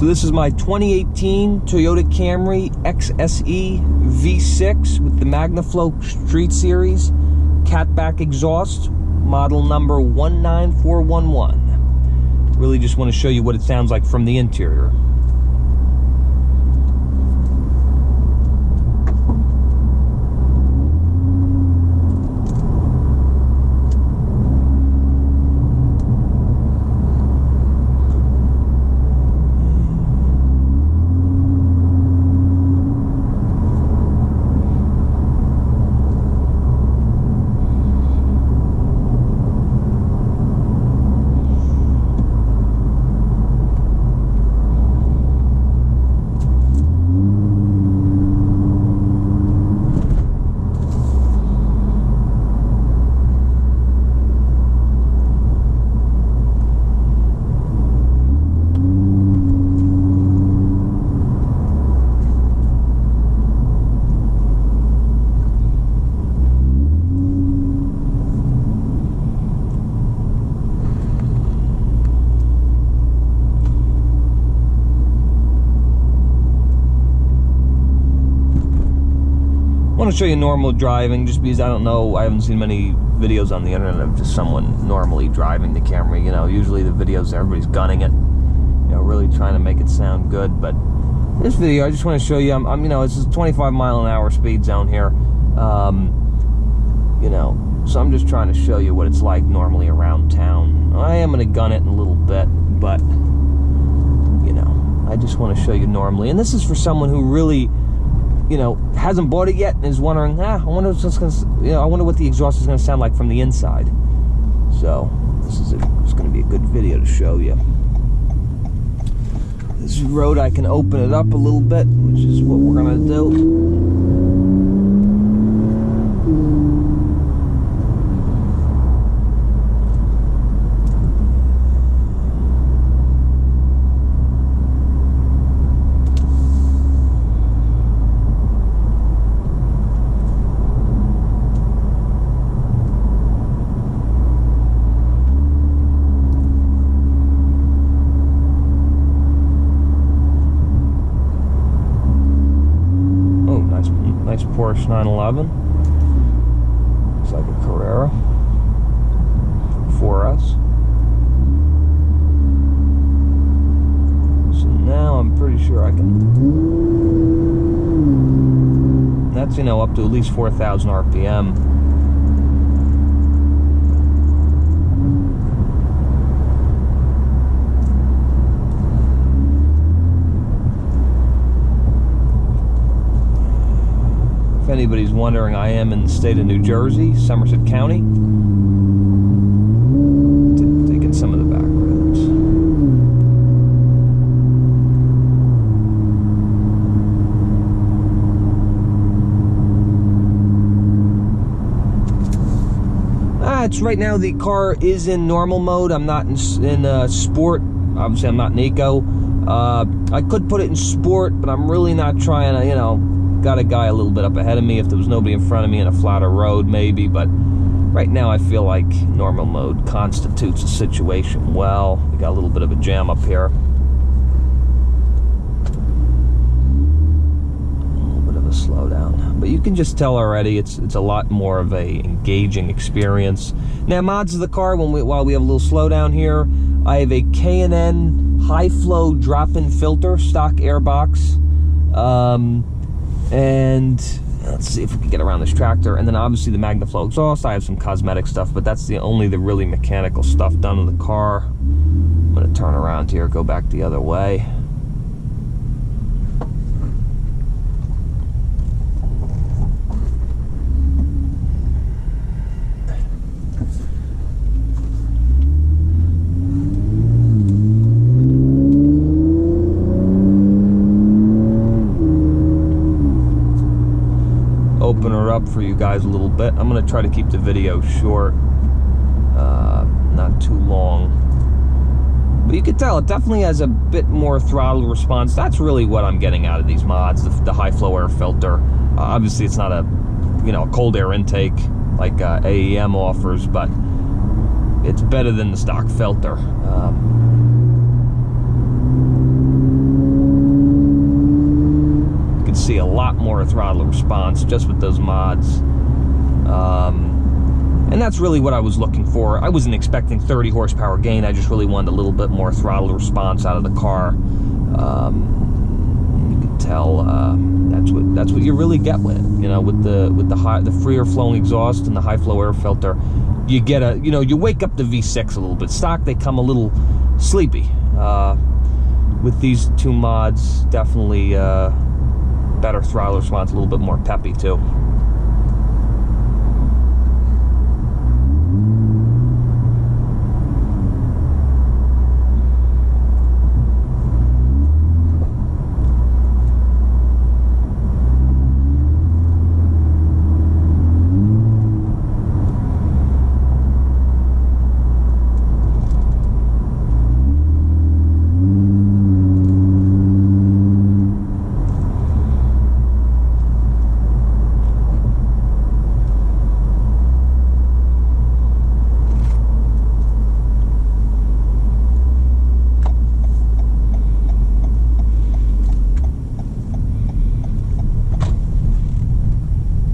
So this is my 2018 Toyota Camry XSE V6 with the MagnaFlow Street Series catback exhaust, model number 19411. Really just want to show you what it sounds like from the interior. I want to show you normal driving, just because I don't know, I haven't seen many videos on the internet of just someone normally driving the Camry. You know, usually the videos, everybody's gunning it, you know, really trying to make it sound good. But this video, I just want to show you, I'm you know, it's a 25-mile-an-hour speed zone here, you know, so I'm just trying to show you what it's like normally around town. I am going to gun it in a little bit, but, you know, I just want to show you normally. And this is for someone who really, you know, hasn't bought it yet and is wondering, I wonder what's gonna, you know, I wonder what the exhaust is going to sound like from the inside. So this is it's going to be a good video to show you. This road, I can open it up a little bit, which is what we're going to do. Nice Porsche 911. Looks like a Ferraro. 4S. So now I'm pretty sure I can. That's, you know, up to at least 4,000 RPM. If anybody's wondering, I am in the state of New Jersey, Somerset County. Taking some of the back roads. It's right now the car is in normal mode. I'm not in sport. Obviously, I'm not in eco. I could put it in sport, but I'm really not trying to, you know, got a guy a little bit up ahead of me. If there was nobody in front of me in a flatter road, maybe, but right now I feel like normal mode constitutes the situation well. We got a little bit of a jam up here. But you can just tell already it's a lot more of a engaging experience. Now, mods of the car, while we have a little slowdown here, I have a K&N high flow drop-in filter, stock airbox, and let's see if we can get around this tractor. And then obviously the MagnaFlow exhaust. I have some cosmetic stuff, but that's only the really mechanical stuff done in the car. I'm gonna turn around here, go back the other way. Open her up for you guys a little bit. I'm going to try to keep the video short, not too long. But you can tell it definitely has a bit more throttle response. That's really what I'm getting out of these mods, the high flow air filter. Obviously it's not a, a cold air intake like AEM offers, but it's better than the stock filter. See a lot more throttle response just with those mods, and that's really what I was looking for. I wasn't expecting 30 horsepower gain. I just really wanted a little bit more throttle response out of the car. You can tell that's what you really get with it. With the freer flowing exhaust and the high flow air filter, you get you wake up the V6 a little bit. Stock, they come a little sleepy. With these two mods, definitely better throttle response, a little bit more peppy too.